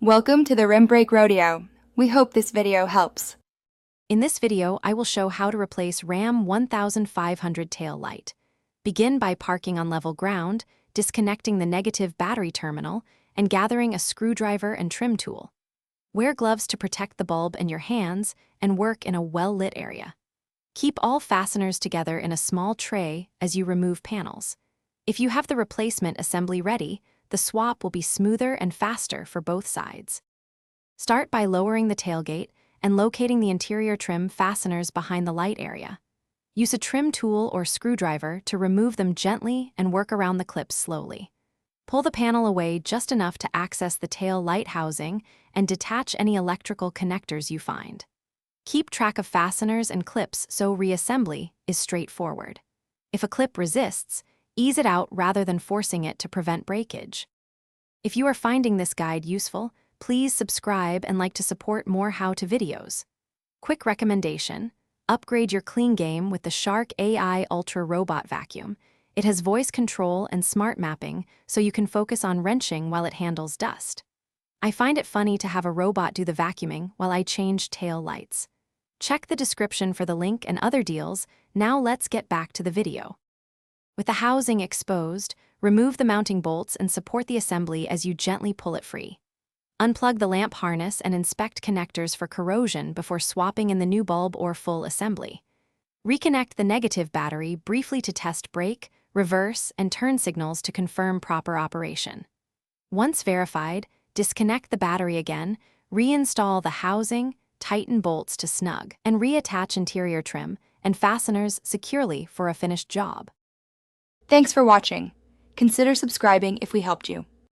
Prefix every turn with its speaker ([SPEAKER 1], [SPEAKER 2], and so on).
[SPEAKER 1] Welcome to the Rim Break Rodeo. We hope this video helps.
[SPEAKER 2] In this video, I will show how to replace Ram 1500 tail light. Begin by parking on level ground, disconnecting the negative battery terminal, and gathering a screwdriver and trim tool. Wear gloves to protect the bulb and your hands, and work in a well-lit area. Keep all fasteners together in a small tray as you remove panels. If you have the replacement assembly ready, the swap will be smoother and faster for both sides. Start by lowering the tailgate and locating the interior trim fasteners behind the light area. Use a trim tool or screwdriver to remove them gently and work around the clips slowly. Pull the panel away just enough to access the tail light housing and detach any electrical connectors you find. Keep track of fasteners and clips so reassembly is straightforward. If a clip resists, ease it out rather than forcing it to prevent breakage. If you are finding this guide useful, please subscribe and like to support more how-to videos. Quick recommendation: upgrade your clean game with the Shark AI Ultra Robot Vacuum. It has voice control and smart mapping, so you can focus on wrenching while it handles dust. I find it funny to have a robot do the vacuuming while I change tail lights. Check the description for the link and other deals. Now let's get back to the video. With the housing exposed, remove the mounting bolts and support the assembly as you gently pull it free. Unplug the lamp harness and inspect connectors for corrosion before swapping in the new bulb or full assembly. Reconnect the negative battery briefly to test brake, reverse, and turn signals to confirm proper operation. Once verified, disconnect the battery again, reinstall the housing, tighten bolts to snug, and reattach interior trim and fasteners securely for a finished job.
[SPEAKER 1] Thanks for watching. Consider subscribing if we helped you.